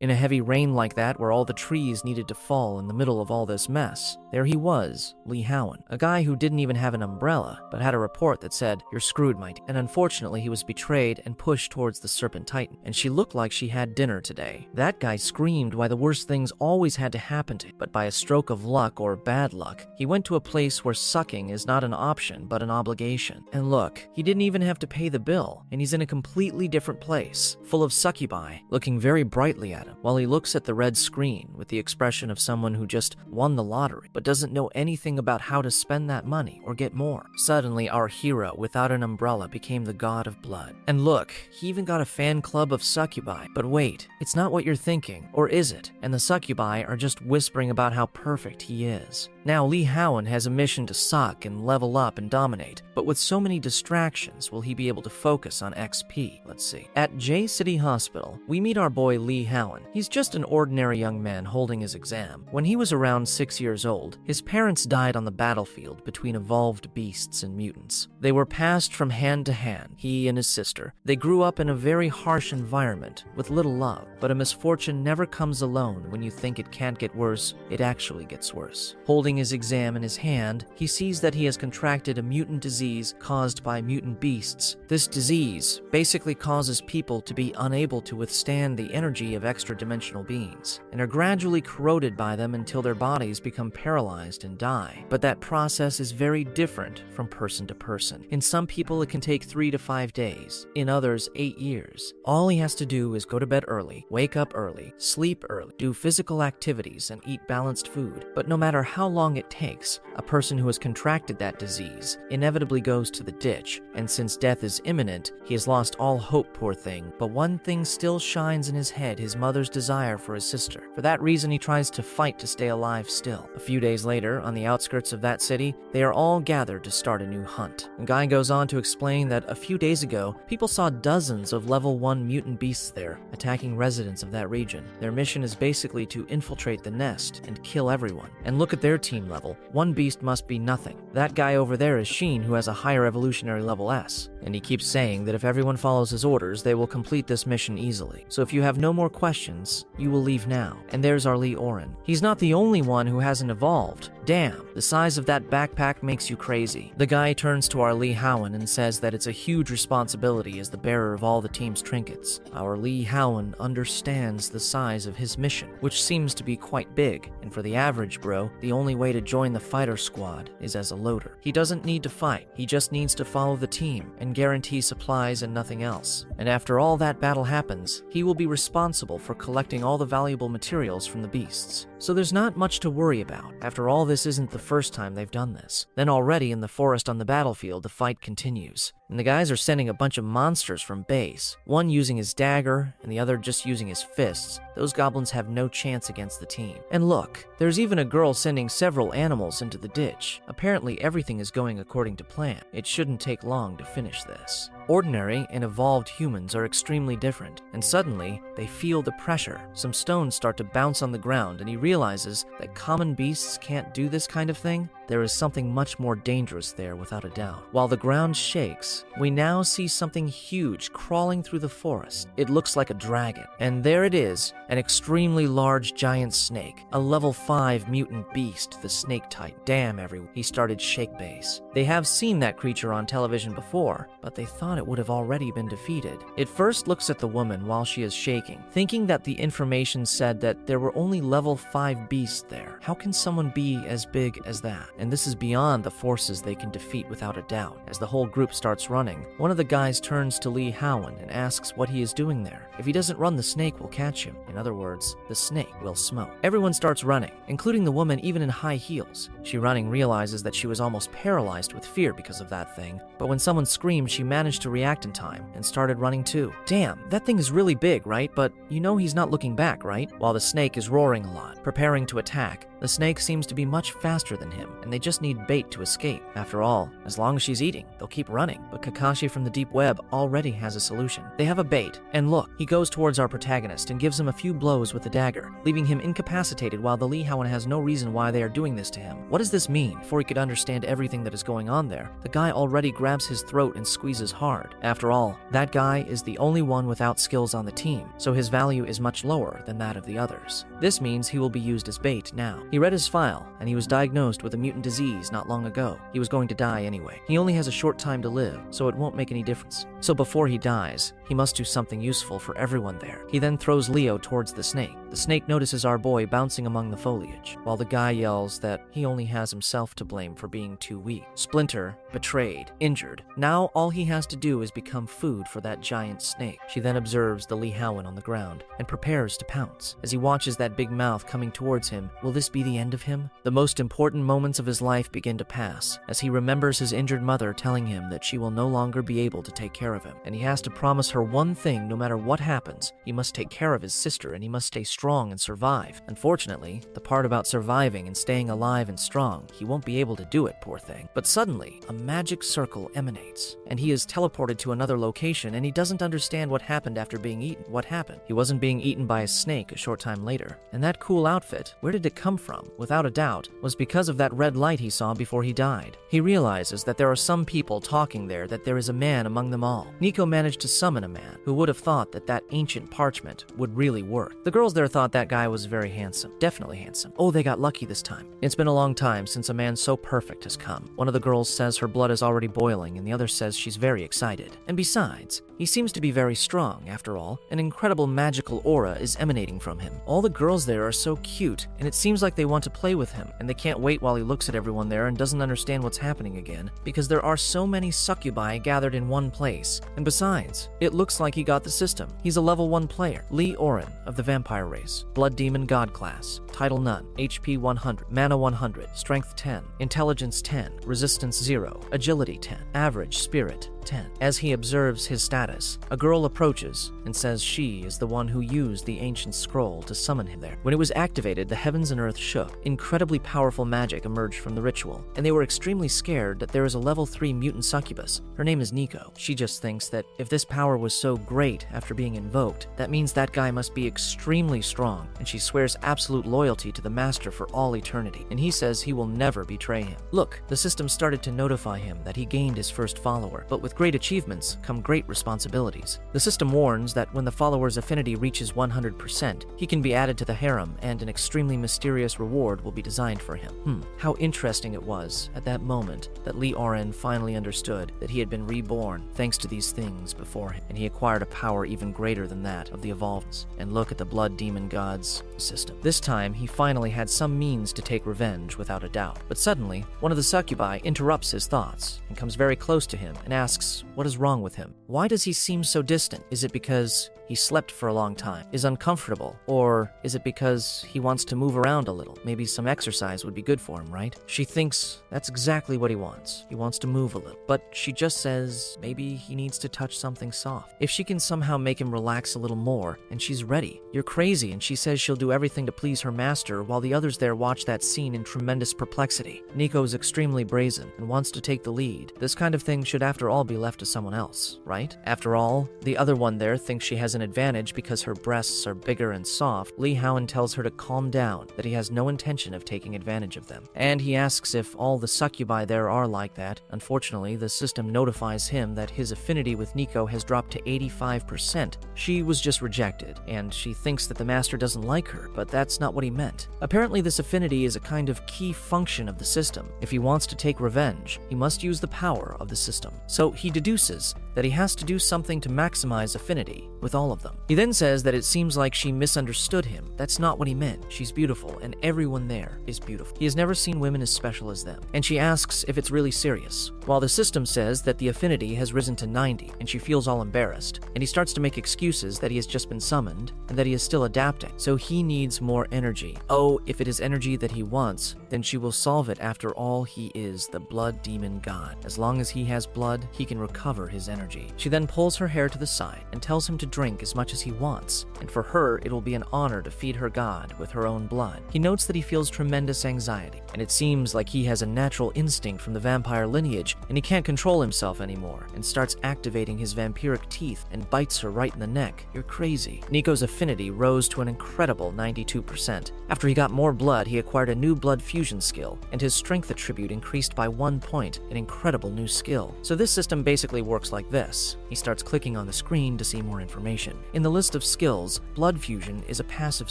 In a heavy rain like that where all the trees needed to fall in the middle of all this mess, there he was, Lee Howan, a guy who didn't even have an umbrella, but had a report that said, "You're screwed, mate." And unfortunately, he was betrayed and pushed towards the Serpent Titan, and she looked like she had dinner today. That guy screamed why the worst things always had to happen to him, but by a stroke of luck or bad luck, he went to a place where sucking is not an option, but an obligation. And look, he didn't even have to pay the bill, and he's in a completely different place, full of succubi, looking very brightly at him, while he looks at the red screen with the expression of someone who just won the lottery, but doesn't know anything about how to spend that money or get more. Suddenly, our hero, without an umbrella, became the god of blood. And look, he even got a fan club of succubi. But wait, it's not what you're thinking, or is it? And the succubi are just whispering about how perfect he is. Now, Lee Howan has a mission to suck and level up and dominate, but with so many distractions, will he be able to focus on XP? Let's see. At J City Hospital, we meet our boy Lee Howan. He's just an ordinary young man holding his exam. When he was around 6 years old, his parents died on the battlefield between evolved beasts and mutants. They were passed from hand to hand, he and his sister. They grew up in a very harsh environment with little love, but a misfortune never comes alone. When you think it can't get worse, it actually gets worse. Holding his exam in his hand, he sees that he has contracted a mutant disease caused by mutant beasts. This disease basically causes people to be unable to withstand the energy of extra-dimensional beings, and are gradually corroded by them until their bodies become paralyzed and die. But that process is very different from person to person. In some people, it can take 3 to 5 days. In others, 8 years. All he has to do is go to bed early, wake up early, sleep early, do physical activities, and eat balanced food. But no matter how long it takes, a person who has contracted that disease inevitably goes to the ditch, and since death is imminent, he has lost all hope, poor thing. But one thing still shines in his head: his mother's desire for his sister. For that reason, he tries to fight to stay alive still. A few days later, on the outskirts of that city, they are all gathered to start a new hunt. The guy goes on to explain that a few days ago, people saw dozens of level 1 mutant beasts there, attacking residents of that region. Their mission is basically to infiltrate the nest and kill everyone. And look at their team level. One beast must be nothing. That guy over there is Sheen, who has a higher evolutionary level S. And he keeps saying that if everyone follows his orders, they will complete this mission easily. So if you have no more questions, you will leave now. And there's our Lee Howan. He's not the only one who hasn't evolved. Damn, the size of that backpack makes you crazy. The guy turns to our Lee Howan and says that it's a huge responsibility as the bearer of all the team's trinkets. Our Lee Howan understands the size of his mission, which seems to be quite big, and for the average bro, the only way to join the fighter squad is as a loader. He doesn't need to fight, he just needs to follow the team and guarantee supplies and nothing else. And after all that battle happens, he will be responsible for collecting all the valuable materials from the beasts. So there's not much to worry about. After all, this isn't the first time they've done this. Then already in the forest on the battlefield, the fight continues. And the guys are sending a bunch of monsters from base, one using his dagger and the other just using his fists. Those goblins have no chance against the team. And look, there's even a girl sending several animals into the ditch. Apparently everything is going according to plan. It shouldn't take long to finish this. Ordinary and evolved humans are extremely different, and suddenly, they feel the pressure. Some stones start to bounce on the ground, and he realizes that common beasts can't do this kind of thing. There is something much more dangerous there, without a doubt. While the ground shakes, we now see something huge crawling through the forest. It looks like a dragon, and there it is, an extremely large giant snake, a level 5 mutant beast, the snake type. Damn, everyone. He started shake base. They have seen that creature on television before, but they thought it would have already been defeated. It first looks at the woman while she is shaking, thinking that the information said that there were only level 5 beasts there. How can someone be as big as that? And this is beyond the forces they can defeat without a doubt. As the whole group starts running, one of the guys turns to Lee Howan and asks what he is doing there. If he doesn't run, the snake will catch him. In other words, the snake will smoke. Everyone starts running, including the woman even in high heels. She running realizes that she was almost paralyzed with fear because of that thing, but when someone screamed, she managed to react in time and started running too. Damn, that thing is really big, right? But you know he's not looking back, right? While the snake is roaring a lot, preparing to attack, the snake seems to be much faster than him. and they just need bait to escape. After all, as long as she's eating, they'll keep running. But Kakashi from the deep web already has a solution. They have a bait, and look, he goes towards our protagonist and gives him a few blows with the dagger, leaving him incapacitated while the Lee Howan has no reason why they are doing this to him. What does this mean? Before he could understand everything that is going on there, the guy already grabs his throat and squeezes hard. After all, that guy is the only one without skills on the team, so his value is much lower than that of the others. This means he will be used as bait now. He read his file, and he was diagnosed with a mutant disease not long ago. He was going to die anyway. He only has a short time to live, so it won't make any difference. So before he dies, he must do something useful for everyone there. He then throws Leo towards the snake. The snake notices our boy bouncing among the foliage, while the guy yells that he only has himself to blame for being too weak. Splinter, betrayed, injured. Now all he has to do is become food for that giant snake. She then observes the Lee Howan on the ground and prepares to pounce. As he watches that big mouth coming towards him, will this be the end of him? The most important moments of his life begin to pass, as he remembers his injured mother telling him that she will no longer be able to take care of him, and he has to promise her one thing: no matter what happens, he must take care of his sister and he must stay strong and survive. Unfortunately, the part about surviving and staying alive and strong, he won't be able to do it, poor thing. But suddenly, a magic circle emanates, and he is teleported to another location, and he doesn't understand what happened after being eaten. What happened? He wasn't being eaten by a snake a short time later. And that cool outfit, where did it come from? Without a doubt, was because of that red light he saw before he died. He realizes that there are some people talking there, that there is a man among them all. Nico managed to summon a man. Who would have thought that that ancient parchment would really work? The girls there thought that guy was very handsome. Definitely handsome. Oh, they got lucky this time. It's been a long time since a man so perfect has come. One of the girls says her blood is already boiling, and the other says she's very excited. And besides, he seems to be very strong. After all, an incredible magical aura is emanating from him. All the girls there are so cute, and it seems like they want to play with him, and they can't wait while he looks at everyone there and doesn't understand what's happening again, because there are so many succubi gathered in one place. And besides, it looks like he got the system. He's a level 1 player. Lee Howan of the vampire race, blood demon god class, title none, HP 100, mana 100, strength 10, intelligence 10, resistance 0, agility 10, average spirit 10. As he observes his status, a girl approaches and says she is the one who used the ancient scroll to summon him there. When it was activated, the heavens and earth shook. Incredibly powerful magic emerged from the ritual, and they were extremely scared that there is a level 3 mutant succubus. Her name is Nico. She just thinks that if this power was so great after being invoked, that means that guy must be extremely strong, and she swears absolute loyalty to the master for all eternity, and he says he will never betray him. Look, the system started to notify him that he gained his first follower, but with great achievements come great responsibilities. The system warns that when the follower's affinity reaches 100%, he can be added to the harem, and an extremely mysterious reward will be designed for him. How interesting it was at that moment that Lee Howan finally understood that he had been reborn thanks to these things before him, and he acquired a power even greater than that of the evolveds. And look at the blood demon god's system. This time, he finally had some means to take revenge without a doubt. But suddenly, one of the succubi interrupts his thoughts and comes very close to him and asks what is wrong with him. Why does he seem so distant? Is it because he slept for a long time, is uncomfortable, or is it because he wants to move around a little? Maybe some exercise would be good for him, right? She thinks that's exactly what he wants. He wants to move a little. But she just says maybe he needs to touch something soft. If she can somehow make him relax a little more, and she's ready. You're crazy, and she says she'll do everything to please her master, while the others there watch that scene in tremendous perplexity. Nico's extremely brazen and wants to take the lead. This kind of thing should after all be left to someone else, right? After all, the other one there thinks she has an advantage because her breasts are bigger and soft. Lee Howan tells her to calm down, that he has no intention of taking advantage of them. And he asks if all the succubi there are like that. Unfortunately, the system notifies him that his affinity with Nico has dropped to 85%. She was just rejected, and she thinks that the master doesn't like her, but that's not what he meant. Apparently, this affinity is a kind of key function of the system. If he wants to take revenge, he must use the power of the system. So he deduces that he has to do something to maximize affinity with all of them. He then says that it seems like she misunderstood him. That's not what he meant. She's beautiful, and everyone there is beautiful. He has never seen women as special as them. And she asks if it's really serious, while the system says that the affinity has risen to 90, and she feels all embarrassed. And he starts to make excuses that he has just been summoned, and that he is still adapting, so he needs more energy. Oh, if it is energy that he wants, then she will solve it. After all, he is the blood demon god. As long as he has blood, he can recover his energy. energy. She then pulls her hair to the side and tells him to drink as much as he wants, and for her it will be an honor to feed her god with her own blood. He notes that he feels tremendous anxiety, and it seems like he has a natural instinct from the vampire lineage, and he can't control himself anymore, and starts activating his vampiric teeth and bites her right in the neck. You're crazy. Nico's affinity rose to an incredible 92%. After he got more blood, he acquired a new blood fusion skill, and his strength attribute increased by 1 point, an incredible new skill. So this system basically works like this. He starts clicking on the screen to see more information. In the list of skills, blood fusion is a passive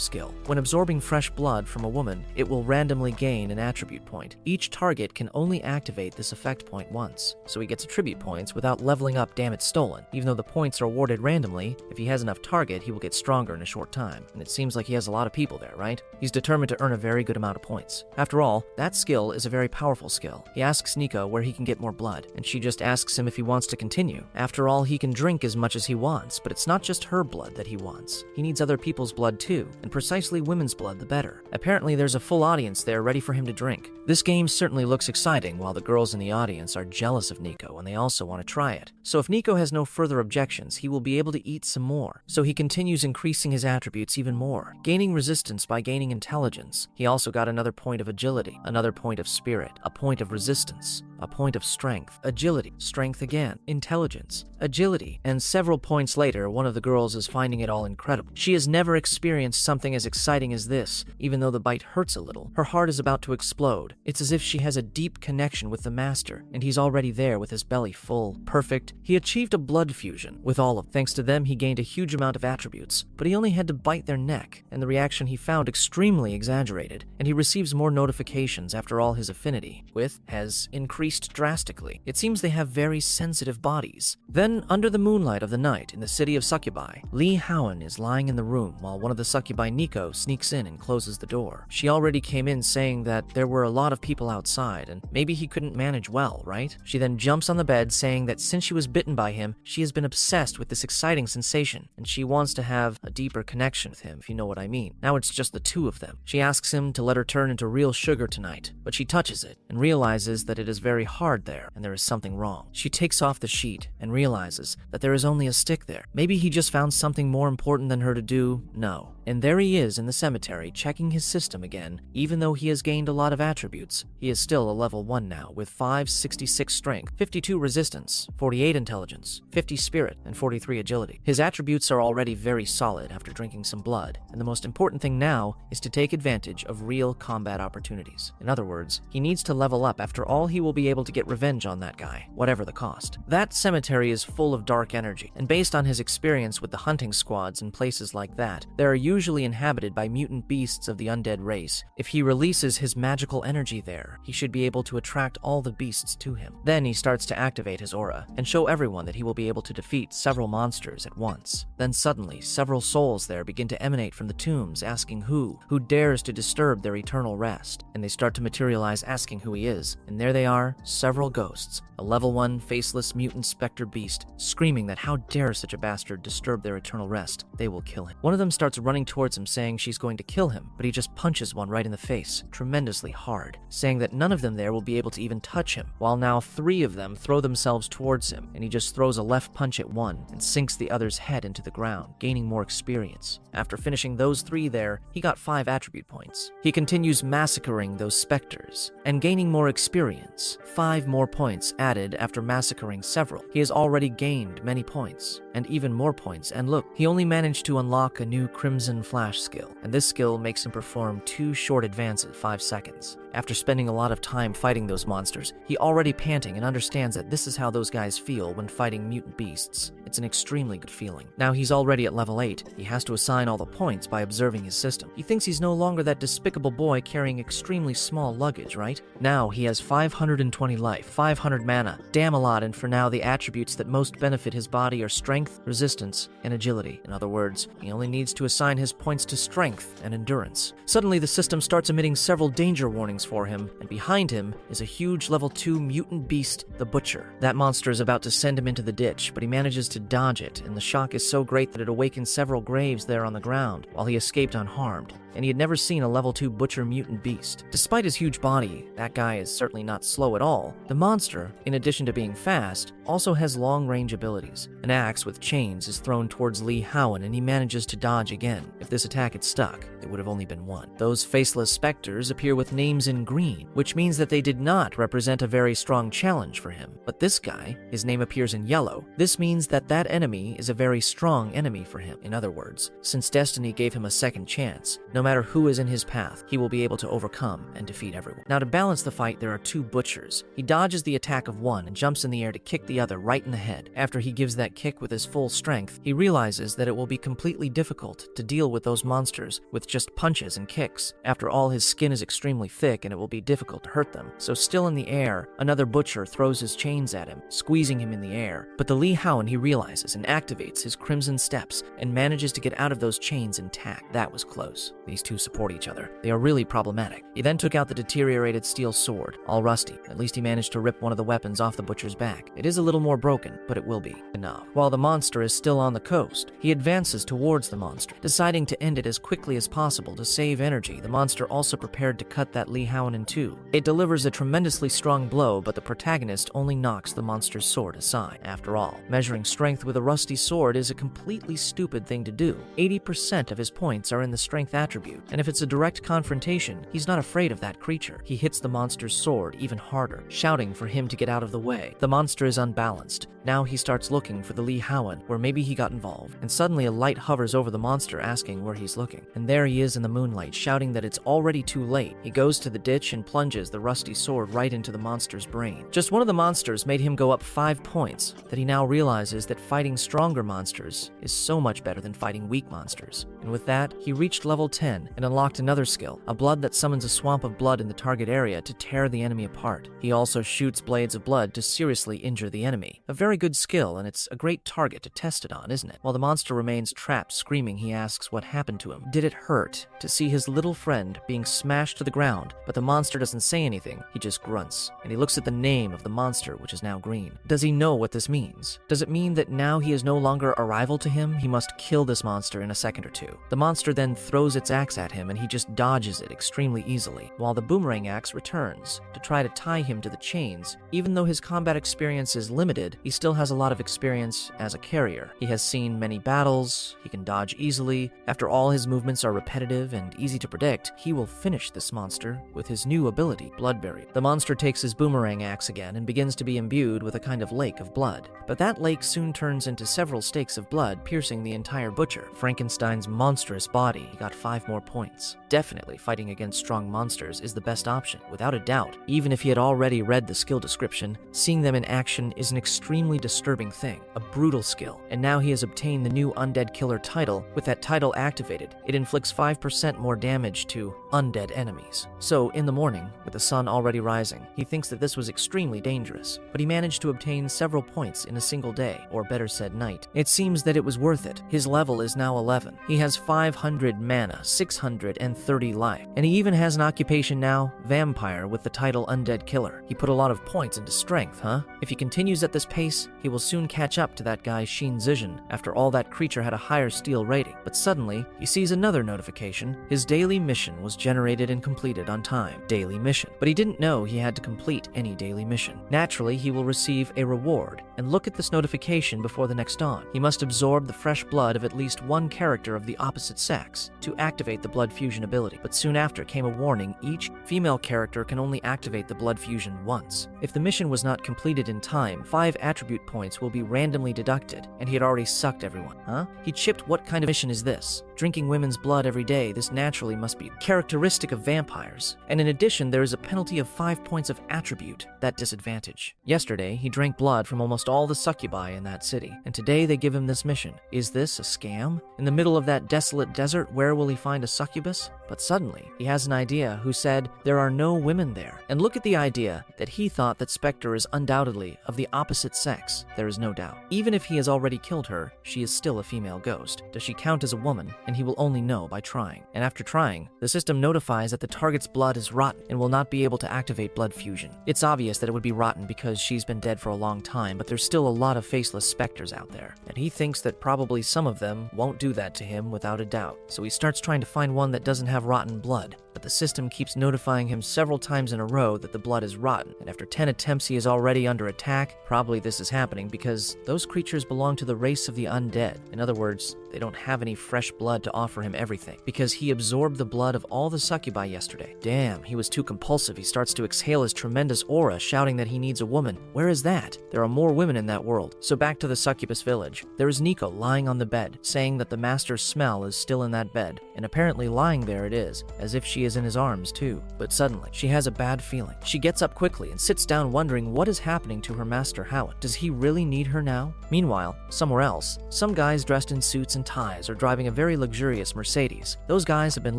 skill. When absorbing fresh blood from a woman, it will randomly gain an attribute point. Each target can only activate this effect point once, so he gets attribute points without leveling up Damn It Stolen. Even though the points are awarded randomly, if he has enough target, he will get stronger in a short time. And it seems like he has a lot of people there, right? He's determined to earn a very good amount of points. After all, that skill is a very powerful skill. He asks Nico where he can get more blood, and she just asks him if he wants to continue. After all, he can drink as much as he wants, but it's not just her blood that he wants. He needs other people's blood too, and precisely women's blood the better. Apparently there's a full audience there ready for him to drink. This game certainly looks exciting, while the girls in the audience are jealous of Nico and they also want to try it. So if Nico has no further objections, he will be able to eat some more. So he continues increasing his attributes even more, gaining resistance by gaining intelligence. He also got another point of agility, another point of spirit, a point of resistance, a point of strength, agility, strength again, intelligence, agility, and several points later, one of the girls is finding it all incredible. She has never experienced something as exciting as this. Even though the bite hurts a little, her heart is about to explode. It's as if she has a deep connection with the master, and he's already there with his belly full. Perfect. He achieved a blood fusion with all of them. Thanks to them, he gained a huge amount of attributes, but he only had to bite their neck, and the reaction he found extremely exaggerated, and he receives more notifications after all his affinity with has increased drastically. It seems they have very sensitive bodies. Then, under the moonlight of the night in the city of Succubi, Lee Howan is lying in the room while one of the Succubi, Nico, sneaks in and closes the door. She already came in saying that there were a lot of people outside and maybe he couldn't manage well, right? She then jumps on the bed saying that since she was bitten by him, she has been obsessed with this exciting sensation and she wants to have a deeper connection with him, if you know what I mean. Now it's just the two of them. She asks him to let her turn into real sugar tonight, but she touches it and realizes that it is very hard there and there is something wrong. She takes off the sheet and realizes that there is only a stick there. Maybe he just found something more important than her to do? No. And there he is in the cemetery checking his system again. Even though he has gained a lot of attributes, he is still a level 1 now with 566 strength, 52 resistance, 48 intelligence, 50 spirit, and 43 agility. His attributes are already very solid after drinking some blood, and the most important thing now is to take advantage of real combat opportunities. In other words, he needs to level up. After all, he will be able to get revenge on that guy, whatever the cost. That cemetery is full of dark energy, and based on his experience with the hunting squads in places like that, there are usually inhabited by mutant beasts of the undead race. If he releases his magical energy there, he should be able to attract all the beasts to him. Then he starts to activate his aura and show everyone that he will be able to defeat several monsters at once. Then suddenly, several souls there begin to emanate from the tombs asking who dares to disturb their eternal rest. And they start to materialize asking who he is. And there they are, several ghosts. A level 1 faceless mutant specter beast, screaming that how dare such a bastard disturb their eternal rest, they will kill him. One of them starts running towards him saying she's going to kill him, but he just punches one right in the face, tremendously hard, saying that none of them there will be able to even touch him, while now 3 of them throw themselves towards him, and he just throws a left punch at one and sinks the other's head into the ground, gaining more experience. After finishing those 3 there, he got 5 attribute points. He continues massacring those specters and gaining more experience, 5 more points added after massacring several. He has already gained many points, and even more points, and look, he only managed to unlock a new Crimson Flash skill, and this skill makes him perform 2 short advances 5 seconds. After spending a lot of time fighting those monsters, he already panting and understands that this is how those guys feel when fighting mutant beasts. It's an extremely good feeling. Now he's already at level 8, he has to assign all the points by observing his system. He thinks he's no longer that despicable boy carrying extremely small luggage, right? Now he has 520 life, 500 mana, damn a lot, and for now the attributes that most benefit his body are strength, resistance, and agility. In other words, he only needs to assign his points to strength and endurance. Suddenly the system starts emitting several danger warnings for for him, and behind him is a huge level 2 mutant beast, the Butcher. That monster is about to send him into the ditch, but he manages to dodge it, and the shock is so great that it awakens several graves there on the ground, while he escaped unharmed. And he had never seen a level 2 Butcher mutant beast. Despite his huge body, that guy is certainly not slow at all. The monster, in addition to being fast, also has long-range abilities. An axe with chains is thrown towards Lee Howan, and he manages to dodge again. If this attack had stuck, it would have only been one. Those faceless specters appear with names in green, which means that they did not represent a very strong challenge for him. But this guy, his name appears in yellow. This means that that enemy is a very strong enemy for him. In other words, since Destiny gave him a second chance, no matter who is in his path, he will be able to overcome and defeat everyone. Now, to balance the fight, there are two Butchers. He dodges the attack of one and jumps in the air to kick the other right in the head. After he gives that kick with his full strength, he realizes that it will be completely difficult to deal with those monsters with just punches and kicks. After all, his skin is extremely thick and it will be difficult to hurt them. So still in the air, another Butcher throws his chains at him, squeezing him in the air. But the Lee Howan, he realizes and activates his Crimson Steps and manages to get out of those chains intact. That was close. These two support each other. They are really problematic. He then took out the deteriorated steel sword, all rusty. At least he managed to rip one of the weapons off the Butcher's back. It is a little more broken, but it will be enough. While the monster is still on the coast, he advances towards the monster, deciding to end it as quickly as possible to save energy. The monster also prepared to cut that Lee Howan in two. It delivers a tremendously strong blow, but the protagonist only knocks the monster's sword aside. After all, measuring strength with a rusty sword is a completely stupid thing to do. 80% of his points are in the strength attribute, and if it's a direct confrontation, he's not afraid of that creature. He hits the monster's sword even harder, shouting for him to get out of the way. The monster is unbalanced. Now he starts looking for the Lee Howan, where maybe he got involved, and suddenly a light hovers over the monster asking where he's looking. And there he is in the moonlight, shouting that it's already too late. He goes to the ditch and plunges the rusty sword right into the monster's brain. Just one of the monsters made him go up 5 points, that he now realizes that fighting stronger monsters is so much better than fighting weak monsters. And with that, he reached level 10 and unlocked another skill, a blood that summons a swamp of blood in the target area to tear the enemy apart. He also shoots blades of blood to seriously injure the enemy. A very good skill, and it's a great target to test it on, isn't it? While the monster remains trapped screaming, he asks what happened to him. Did it hurt to see his little friend being smashed to the ground? But the monster doesn't say anything, he just grunts. And he looks at the name of the monster, which is now green. Does he know what this means? Does it mean that now he is no longer a rival to him? He must kill this monster in a second or two. The monster then throws its axe at him, and he just dodges it extremely easily, while the boomerang axe returns to try to tie him to the chains. Even though his combat experience is limited, he still has a lot of experience as a carrier. He has seen many battles, he can dodge easily. After all, his movements are repetitive and easy to predict. He will finish this monster with his new ability, Bloodberry. The monster takes his boomerang axe again and begins to be imbued with a kind of lake of blood. But that lake soon turns into several stakes of blood, piercing the entire Butcher. Frankenstein's monstrous body got 5 more points. Definitely fighting against strong monsters is the best option, without a doubt. Even if he had already read the skill description, seeing them in action is an extremely disturbing thing, a brutal skill. And now he has obtained the new Undead Killer title. With that title activated, it inflicts 5% more damage to undead enemies. So, in the morning, with the sun already rising, he thinks that this was extremely dangerous, but he managed to obtain several points in a single day, or better said night. It seems that it was worth it. His level is now 11. He has 500 mana, 630 life, and he even has an occupation now, Vampire, with the title Undead Killer. He put a lot of points into strength, huh? If he continues at this pace, he will soon catch up to that guy Sheen Zizhen. After all, that creature had a higher steel rating. But suddenly, he sees another notification. His daily mission was generated and completed on time. Daily mission. But he didn't know he had to complete any daily mission. Naturally, he will receive a reward. And look at this notification before the next dawn. He must absorb the fresh blood of at least one character of the opposite sex to activate the blood fusion ability. But soon after came a warning: each female character can only activate the blood fusion once. If the mission was not completed in time, 5 attribute points will be randomly deducted, and he had already sucked everyone. Huh? He chipped. What kind of mission is this? Drinking women's blood every day, this naturally must be characteristic of vampires. And in addition, there is a penalty of 5 points of attribute, that disadvantage. Yesterday, he drank blood from almost all the succubi in that city, and today they give him this mission. Is this a scam? In the middle of that desolate desert, where will he find a succubus? But suddenly, he has an idea who said there are no women there. And look at the idea that he thought that Spectre is undoubtedly of the opposite sex. sex, there is no doubt. Even if he has already killed her, she is still a female ghost. Does she count as a woman? And he will only know by trying. And after trying, the system notifies that the target's blood is rotten and will not be able to activate blood fusion. It's obvious that it would be rotten because she's been dead for a long time, but there's still a lot of faceless specters out there. And he thinks that probably some of them won't do that to him without a doubt. So he starts trying to find one that doesn't have rotten blood. But the system keeps notifying him several times in a row that the blood is rotten, and after 10 attempts he is already under attack. Probably this is happening because those creatures belong to the race of the undead. In other words, they don't have any fresh blood to offer him everything, because he absorbed the blood of all the succubi yesterday. Damn, he was too compulsive. He starts to exhale his tremendous aura, shouting that he needs a woman. Where is that? There are more women in that world. So back to the succubus village. There is Nico lying on the bed, saying that the master's smell is still in that bed, and apparently lying there it is, as if she is in his arms too. But suddenly, she has a bad feeling. She gets up quickly and sits down wondering what is happening to her master Howan. Does he really need her now? Meanwhile, somewhere else, some guys dressed in suits and ties are driving a very luxurious Mercedes. Those guys have been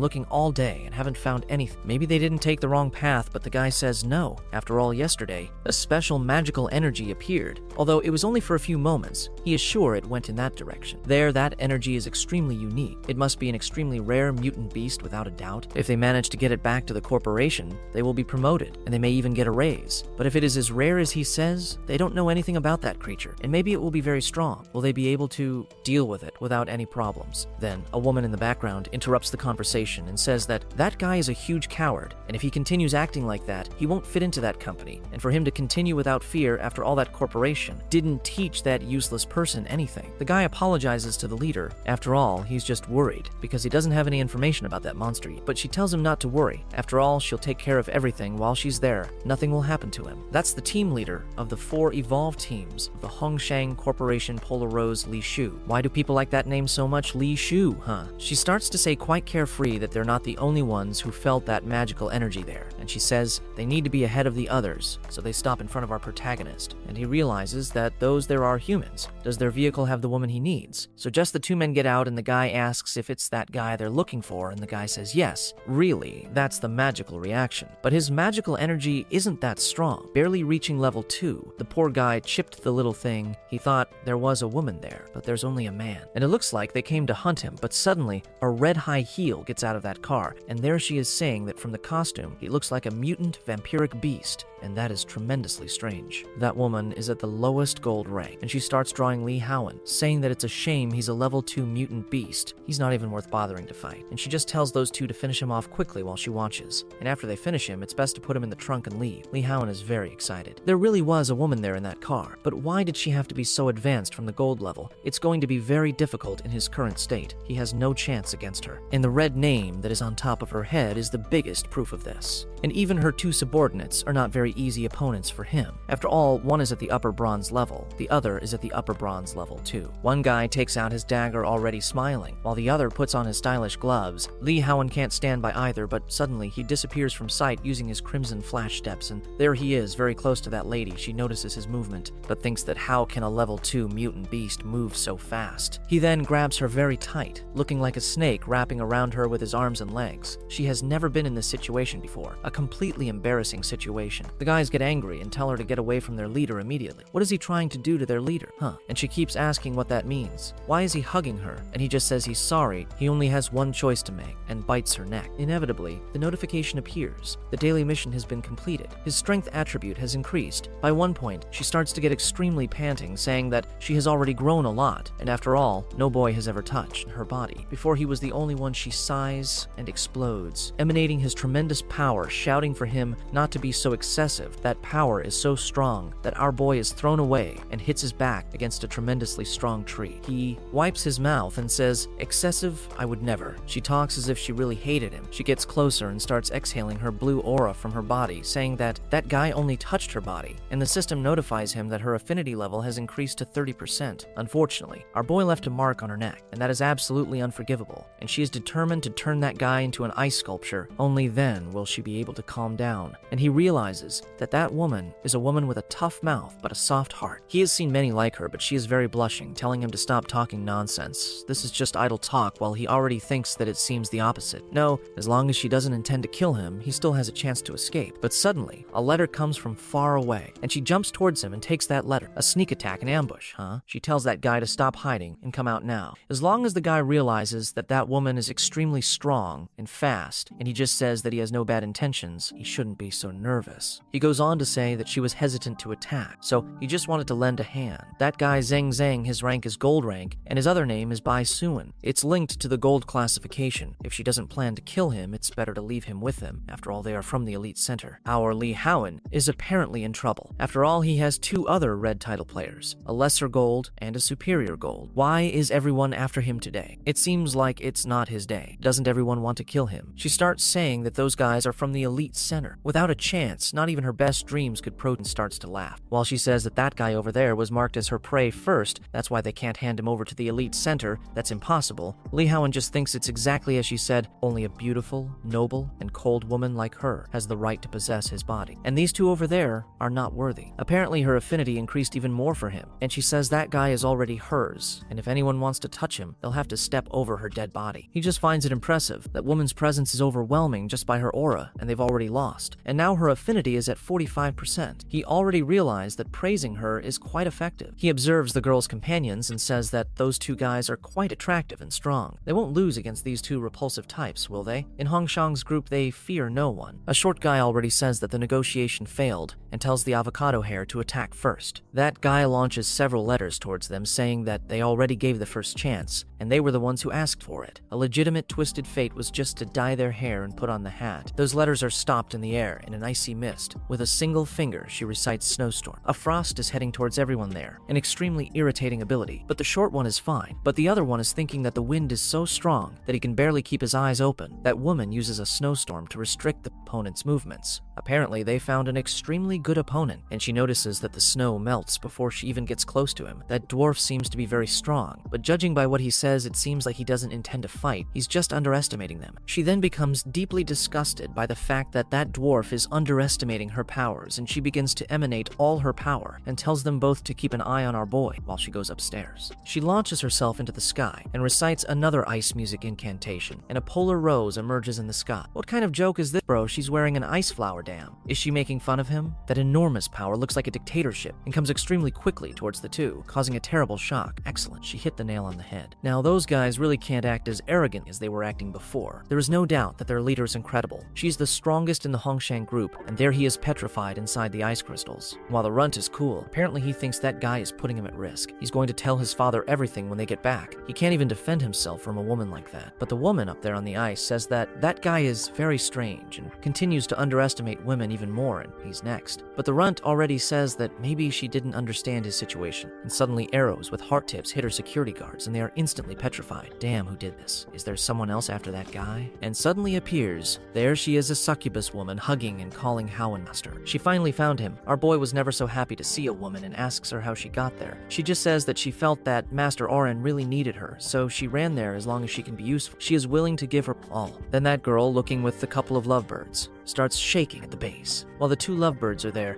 looking all day and haven't found anything. Maybe they didn't take the wrong path, but the guy says no. After all, yesterday, a special magical energy appeared. Although it was only for a few moments, he is sure it went in that direction. There, that energy is extremely unique. It must be an extremely rare mutant beast without a doubt. If they manage to get it back to the corporation, they will be promoted, and they may even get a raise. But if it is as rare as he says, they don't know anything about that creature, and maybe it will be very strong. Will they be able to deal with it without any problems? Then, a woman in the background interrupts the conversation and says that that guy is a huge coward, and if he continues acting like that, he won't fit into that company, and for him to continue without fear after all that corporation didn't teach that useless person anything. The guy apologizes to the leader. After all, he's just worried, because he doesn't have any information about that monster yet, but she tells him not to worry. After all, she'll take care of everything while she's there. Nothing will happen to him. That's the team leader of the 4 evolved teams of the Hongshang Corporation Polar Rose Li Shu. Why do people like that name so much? Li Shu, huh? She starts to say quite carefree that they're not the only ones who felt that magical energy there, and she says they need to be ahead of the others, so they stop in front of our protagonist, and he realizes that those there are humans. Does their vehicle have the woman he needs? So just the 2 men get out, and the guy asks if it's that guy they're looking for, and the guy says yes. Really, that's the magical reaction. But his magical energy isn't that strong, barely reaching level 2. The poor guy chipped the little thing. He thought there was a woman there, but there's only a man. And it looks like they came to hunt him, but suddenly a red high heel gets out of that car, and there she is saying that from the costume, he looks like a mutant vampiric beast, and that is tremendously strange. That woman is at the lowest gold rank, and she starts drawing Lee Howan, saying that it's a shame he's a level 2 mutant beast. He's not even worth bothering to fight. And she just tells those 2 to finish him off quickly while she watches. And after they finish him, it's best to put him in the trunk and leave. Lee Howan is very excited. There really was a woman there in that car, but why did she have to be so advanced from the gold level? It's going to be very difficult in his current state. He has no chance against her. And the red name that is on top of her head is the biggest proof of this. And even her 2 subordinates are not very easy opponents for him. After all, one is at the upper bronze level, the other is at the upper bronze level too. One guy takes out his dagger already smiling, while the other puts on his stylish gloves. Lee Howan can't stand by either, but suddenly he disappears from sight using his crimson flash steps, and there he is, very close to that lady. She notices his movement, but thinks that how can a level 2 mutant beast move so fast? He then grabs her very tight, looking like a snake wrapping around her with his arms and legs. She has never been in this situation before, a completely embarrassing situation. The guys get angry and tell her to get away from their leader immediately. What is he trying to do to their leader? And she keeps asking what that means. Why is he hugging her? And he just says he's sorry, he only has one choice to make, and bites her neck. Inevitably, the notification appears. The daily mission has been completed. His strength attribute has increased. By one point, she starts to get extremely panting, saying that she has already grown a lot, and after all, no boy has ever touched her body. Before he was the only one, she sighs and explodes, emanating his tremendous power, shouting for him not to be so excessive. That power is so strong that our boy is thrown away and hits his back against a tremendously strong tree. He wipes his mouth and says, "Excessive? I would never." She talks as if she really hated him. She gets closer and starts exhaling her blue aura from her body, saying that that guy only touched her body, and the system notifies him that her affinity level has increased to 30%. Unfortunately, our boy left a mark on her neck, and that is absolutely unforgivable, and she is determined to turn that guy into an ice sculpture. Only then will she be able to calm down. And he realizes knows that that woman is a woman with a tough mouth but a soft heart. He has seen many like her, but she is very blushing, telling him to stop talking nonsense. This is just idle talk, while he already thinks that it seems the opposite. No, as long as she doesn't intend to kill him, he still has a chance to escape. But suddenly, a letter comes from far away, and she jumps towards him and takes that letter. A sneak attack, an ambush, huh? She tells that guy to stop hiding and come out now. As long as the guy realizes that that woman is extremely strong and fast, and he just says that he has no bad intentions, he shouldn't be so nervous. He goes on to say that she was hesitant to attack, so he just wanted to lend a hand. That guy Zhang Zhang, his rank is gold rank, and his other name is Bai Suan. It's linked to the gold classification. If she doesn't plan to kill him, it's better to leave him with them. After all, they are from the elite center. Our Lee Howan is apparently in trouble. After all, he has two other red title players, a lesser gold and a superior gold. Why is everyone after him today? It seems like it's not his day. Doesn't everyone want to kill him? She starts saying that those guys are from the elite center. Without a chance, not even her best dreams could protect, and starts to laugh. While she says that that guy over there was marked as her prey first, that's why they can't hand him over to the elite center, that's impossible, Lee Howan just thinks it's exactly as she said, only a beautiful, noble, and cold woman like her has the right to possess his body. And these two over there are not worthy. Apparently her affinity increased even more for him, and she says that guy is already hers, and if anyone wants to touch him, they'll have to step over her dead body. He just finds it impressive. That woman's presence is overwhelming just by her aura, and they've already lost. And now her affinity is at 45%. He already realized that praising her is quite effective. He observes the girl's companions and says that those two guys are quite attractive and strong. They won't lose against these two repulsive types, will they? In Hong Shang's group, they fear no one. A short guy already says that the negotiation failed and tells the avocado hair to attack first. That guy launches several letters towards them saying that they already gave the first chance, and they were the ones who asked for it. A legitimate twisted fate was just to dye their hair and put on the hat. Those letters are stopped in the air in an icy mist. With a single finger, she recites snowstorm. A frost is heading towards everyone there, an extremely irritating ability, but the short one is fine. But the other one is thinking that the wind is so strong that he can barely keep his eyes open. That woman uses a snowstorm to restrict the opponent's movements. Apparently, they found an extremely good opponent, and she notices that the snow melts before she even gets close to him. That dwarf seems to be very strong, but judging by what he says, it seems like he doesn't intend to fight. He's just underestimating them. She then becomes deeply disgusted by the fact that that dwarf is underestimating her powers, and she begins to emanate all her power and tells them both to keep an eye on our boy while she goes upstairs. She launches herself into the sky and recites another ice music incantation, and a polar rose emerges in the sky. What kind of joke is this, bro? She's wearing an ice flower dam. Is she making fun of him? That enormous power looks like a dictatorship and comes extremely quickly towards the two, causing a terrible shock. Excellent, she hit the nail on the head. Now those guys really can't act as arrogant as they were acting before. There is no doubt that their leader is incredible. She's the strongest in the Hongshang group, and there he is petrified inside the ice crystals. While the runt is cool, apparently he thinks that guy is putting him at risk. He's going to tell his father everything when they get back. He can't even defend himself from a woman like that. But the woman up there on the ice says that that guy is very strange and continues to underestimate women even more, and he's next. But the runt already says that maybe she didn't understand his situation, and suddenly arrows with heart tips hit her security guards and they are instantly petrified. Damn, who did this? Is there someone else after that guy? And suddenly appears, there she is, a succubus woman hugging and calling Howan master. She finally found him. Our boy was never so happy to see a woman and asks her how she got there. She just says that she felt that Master Oren really needed her, so she ran there as long as she can be useful. She is willing to give her all. Then that girl, looking with the couple of lovebirds, starts shaking at the base. While the two lovebirds are there,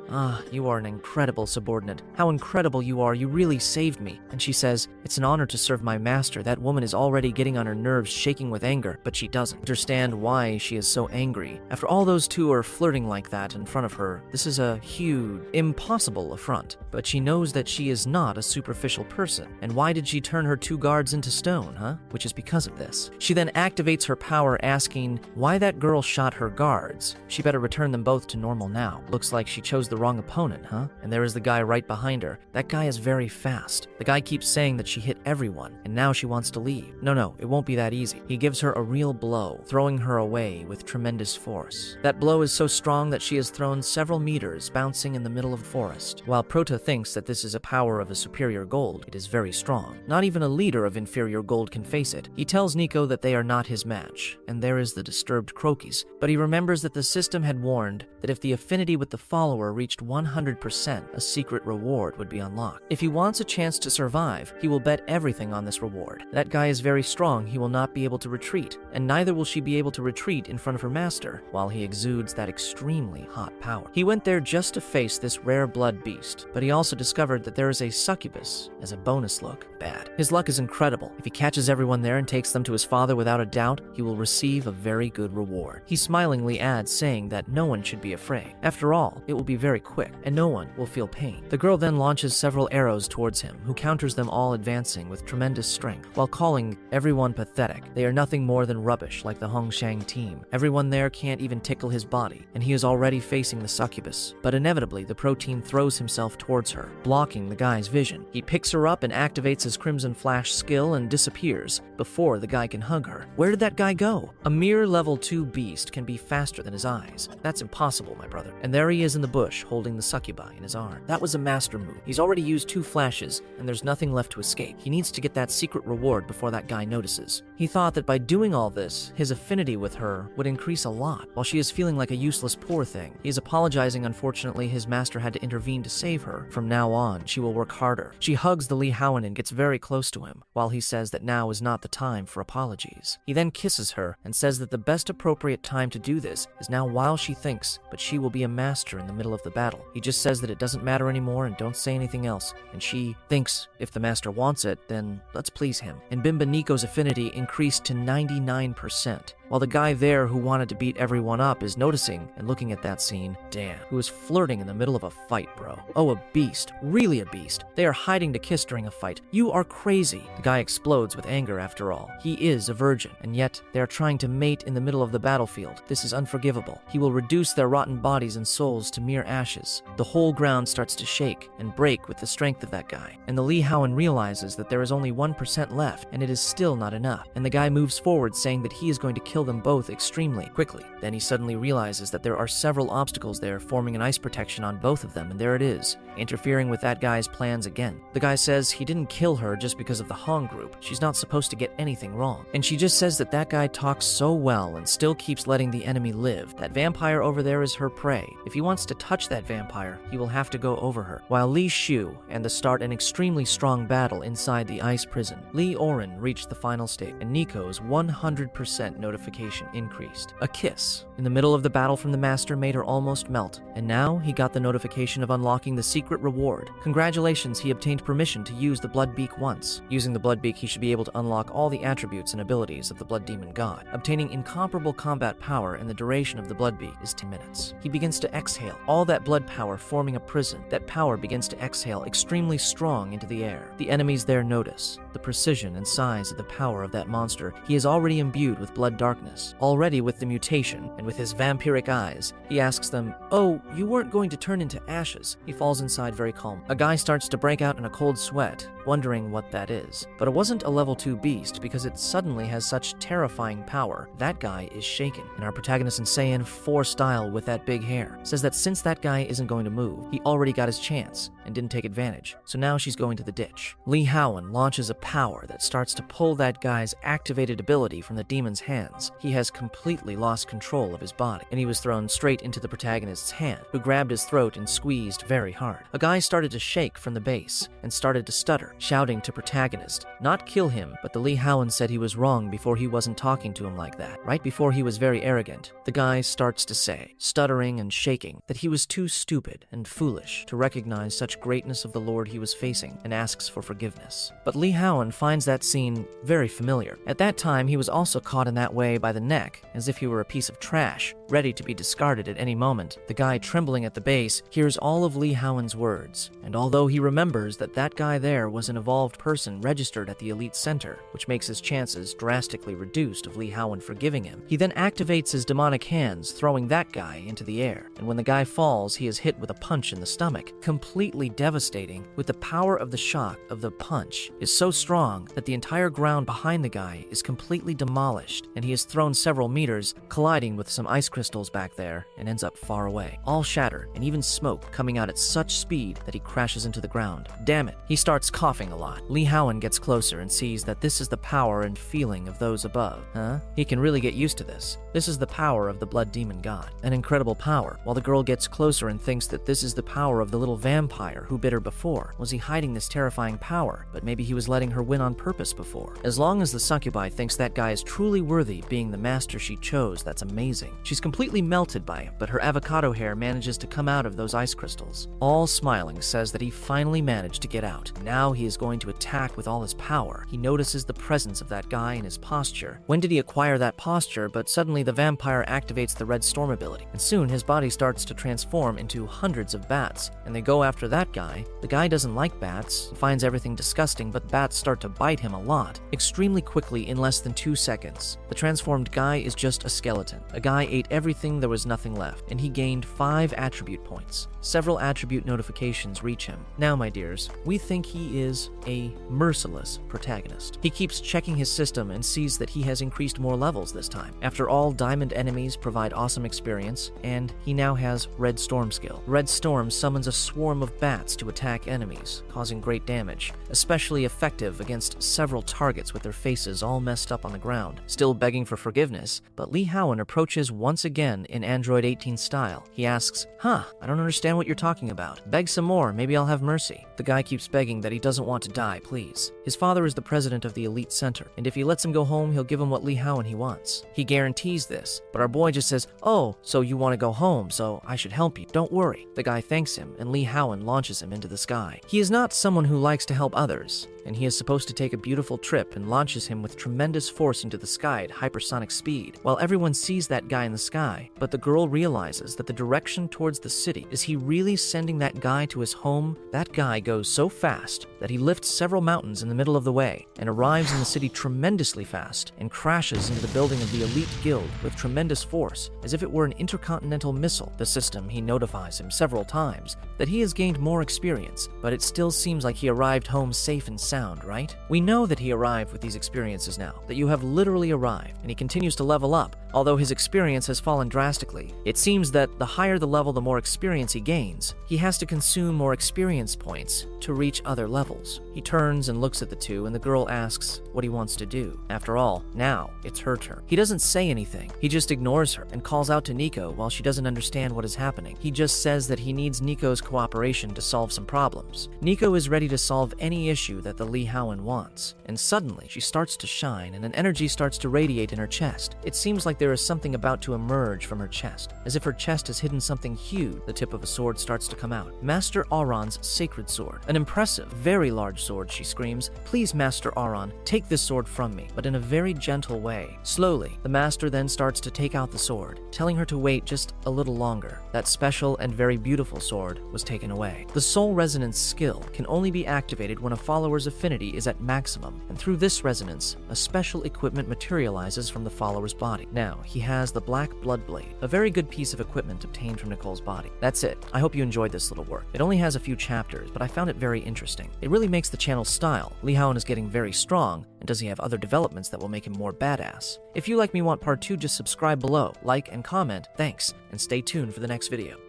you are an incredible subordinate. How incredible you are, you really saved me. And she says, it's an honor to serve my master. That woman is already getting on her nerves, shaking with anger, but she doesn't understand why she is so angry. After all those two are flirting like that in front of her, this is a huge, impossible affront. But she knows that she is not a superficial person. And why did she turn her two guards into stone, huh? Which is because of this. She then activates her power, asking why that girl shot her guards. She better return them both to normal now. Looks like she chose the wrong opponent, huh? And there is the guy right behind her. That guy is very fast. The guy keeps saying that she hit everyone, and now she wants to leave. No, it won't be that easy. He gives her a real blow, throwing her away with tremendous force. That blow is so strong that she is thrown several meters, bouncing in the middle of the forest. While Prota thinks that this is a power of a superior gold, it is very strong. Not even a leader of inferior gold can face it. He tells Nico that they are not his match, and there is the disturbed Crokies, but he remembers that the system had warned that if the affinity with the follower reached 100%, a secret reward would be unlocked. If he wants a chance to survive, he will bet everything on this reward. That guy is very strong, he will not be able to retreat, and neither will she be able to retreat in front of her master while he exudes that extremely hot power. He went there just to face this rare blood beast, but he also discovered that there is a succubus as a bonus look. Bad. His luck is incredible. If he catches everyone there and takes them to his father without a doubt, he will receive a very good reward. He smilingly adds, saying that no one should be afraid. After all, it will be very quick, and no one will feel pain. The girl then launches several arrows towards him, who counters them all, advancing with tremendous strength, while calling everyone pathetic. They are nothing more than rubbish, like the Hongshang team. Everyone there can't even tickle his body, and he is already facing the succubus. But inevitably, the pro team throws himself towards her, blocking the guy's vision. He picks her up and activates his Crimson Flash skill and disappears before the guy can hug her. Where did that guy go? A mere level 2 beast can be faster than his eyes. That's impossible, my brother. And there he is in the bush, holding the succubi in his arm. That was a master move. He's already used 2 flashes, and there's nothing left to escape. He needs to get that secret reward before that guy notices. He thought that by doing all this, his affinity with her would increase a lot, while she is feeling like a useless poor thing. He is apologizing. Unfortunately, his master had to intervene to save her. From now on, she will work harder. She hugs the Lee Howan and gets very close to him, while he says that now is not the time for apologies. He then kisses her and says that the best appropriate time to do this is now while she thinks, but she will be a master in the middle of the battle. He just says that it doesn't matter anymore and don't say anything else, and she thinks if the master wants it, then let's please him. And Bimba Nico's affinity increased to 99%. While the guy there who wanted to beat everyone up is noticing and looking at that scene. Damn, who is flirting in the middle of a fight, bro. Oh, a beast. Really a beast. They are hiding to kiss during a fight. You are crazy. The guy explodes with anger after all. He is a virgin, and yet they are trying to mate in the middle of the battlefield. This is unforgivable. He will reduce their rotten bodies and souls to mere ashes. The whole ground starts to shake and break with the strength of that guy. And the Lee Howan realizes that there is only 1% left, and it is still not enough. And the guy moves forward, saying that he is going to kill them both extremely quickly. Then he suddenly realizes that there are several obstacles there, forming an ice protection on both of them, and there it is, interfering with that guy's plans again. The guy says he didn't kill her just because of the Hong group. She's not supposed to get anything wrong. And she just says that that guy talks so well and still keeps letting the enemy live. That vampire over there is her prey. If he wants to touch that vampire, he will have to go over her. While Li Shu and the start an extremely strong battle inside the ice prison, Lee Oren reached the final stage, and Nico's 100% notification increased. A kiss in the middle of the battle from the master made her almost melt, and now he got the notification of unlocking the secret reward. Congratulations, he obtained permission to use the Blood Beak once. Using the Blood Beak, he should be able to unlock all the attributes and abilities of the Blood Demon God. Obtaining incomparable combat power, and the duration of the Blood Beak is 10 minutes. He begins to exhale, all that blood power forming a prison. That power begins to exhale extremely strong into the air. The enemies there notice the precision and size of the power of that monster. He is already imbued with blood darkness, already with the mutation, and with his vampiric eyes. He asks them, "Oh, you weren't going to turn into ashes." He falls inside very calm. A guy starts to break out in a cold sweat, wondering what that is. But it wasn't a level 2 beast, because it suddenly has such terrifying power. That guy is shaken. And our protagonist in Saiyan 4 style with that big hair says that since that guy isn't going to move, he already got his chance and didn't take advantage. So now she's going to the ditch. Lee Howan launches a power that starts to pull that guy's activated ability from the demon's hands. He has completely lost control of his body, and he was thrown straight into the protagonist's hand, who grabbed his throat and squeezed very hard. A guy started to shake from the base and started to stutter, shouting to protagonist, not kill him, but the Lee Howan said he was wrong before he wasn't talking to him like that. Right before he was very arrogant, the guy starts to say, stuttering and shaking, that he was too stupid and foolish to recognize such greatness of the Lord he was facing, and asks for forgiveness. But Lee Howan finds that scene very familiar. At that time, he was also caught in that way by the neck, as if he were a piece of trash, ready to be discarded at any moment. The guy, trembling at the base, hears all of Lee Howan's words, and although he remembers that that guy there was an evolved person registered at the Elite Center, which makes his chances drastically reduced of Lee Howan forgiving him, he then activates his demonic hands, throwing that guy into the air. And when the guy falls, he is hit with a punch in the stomach, completely absolutely devastating, with the power of the shock of the punch is so strong that the entire ground behind the guy is completely demolished, and he is thrown several meters, colliding with some ice crystals back there, and ends up far away, all shattered, and even smoke coming out at such speed that he crashes into the ground. Damn it, he starts coughing a lot. Lee Howan gets closer and sees that this is the power and feeling of those above. Huh? He can really get used to this. This is the power of the blood demon god. An incredible power. While the girl gets closer and thinks that this is the power of the little vampire who bit her before. Was he hiding this terrifying power? But maybe he was letting her win on purpose before. As long as the succubi thinks that guy is truly worthy being the master she chose, that's amazing. She's completely melted by it, but her avocado hair manages to come out of those ice crystals. All smiling says that he finally managed to get out. Now he is going to attack with all his power. He notices the presence of that guy in his posture. When did he acquire that posture? But suddenly the vampire activates the red storm ability, and soon his body starts to transform into hundreds of bats, and they go after that guy. The guy doesn't like bats, finds everything disgusting, but bats start to bite him a lot, extremely quickly in less than 2 seconds. The transformed guy is just a skeleton. A guy ate everything, there was nothing left, and he gained 5 attribute points. Several attribute notifications reach him. Now, my dears, we think he is a merciless protagonist. He keeps checking his system and sees that he has increased more levels this time. After all, diamond enemies provide awesome experience, and he now has Red Storm skill. Red Storm summons a swarm of bats to attack enemies, causing great damage, especially effective against several targets with their faces all messed up on the ground. Still begging for forgiveness, but Lee Howan approaches once again in Android 18 style. He asks, I don't understand what you're talking about. Beg some more, maybe I'll have mercy. The guy keeps begging that he doesn't want to die, please. His father is the president of the elite center, and if he lets him go home, he'll give him what Lee Howan he wants. He guarantees this, but our boy just says, oh, so you want to go home, so I should help you. Don't worry. The guy thanks him, and Lee Howan launches him into the sky. He is not someone who likes to help others, and he is supposed to take a beautiful trip and launches him with tremendous force into the sky at hypersonic speed, while everyone sees that guy in the sky. But the girl realizes that the direction towards the city, is he really sending that guy to his home? That guy goes so fast that he lifts several mountains in the middle of the way and arrives in the city tremendously fast and crashes into the building of the elite guild with tremendous force, as if it were an intercontinental missile. The system, he notifies him several times that he has gained more experience, but it still seems like he arrived home safe and sound, right? We know that he arrived with these experiences now, that you have literally arrived, and he continues to level up, although his experience has fallen drastically. It seems that the higher the level, the more experience he gains. He has to consume more experience points to reach other levels. He turns and looks at the two, and the girl asks what he wants to do. After all, now it's her turn. He doesn't say anything. He just ignores her and calls out to Nico while she doesn't understand what is happening. He just says that he needs Nico's cooperation to solve some problems. Nico is ready to solve any issue that the Lee Howan wants, and suddenly she starts to shine and an energy starts to radiate in her chest. It seems like there is something about to emerge from her chest, as if her chest has hidden something huge. The tip of a sword starts to come out. Master Auron's sacred sword. An impressive, very large sword, she screams. Please, Master Auron, take this sword from me, but in a very gentle way. Slowly, the master then starts to take out the sword, telling her to wait just a little longer. That special and very beautiful sword was taken away. The soul resonance skill can only be activated when a follower's affinity is at maximum, and through this resonance, a special equipment materializes from the follower's body. Now, he has the Black Blood Blade, a very good piece of equipment obtained from Nicole's body. That's it. I hope you enjoyed this little work. It only has a few chapters, but I found it very interesting. It really makes the channel's style. Lee Howan is getting very strong, and does he have other developments that will make him more badass? If you like me want part 2, just subscribe below, like and comment. Thanks, and stay tuned for the next video.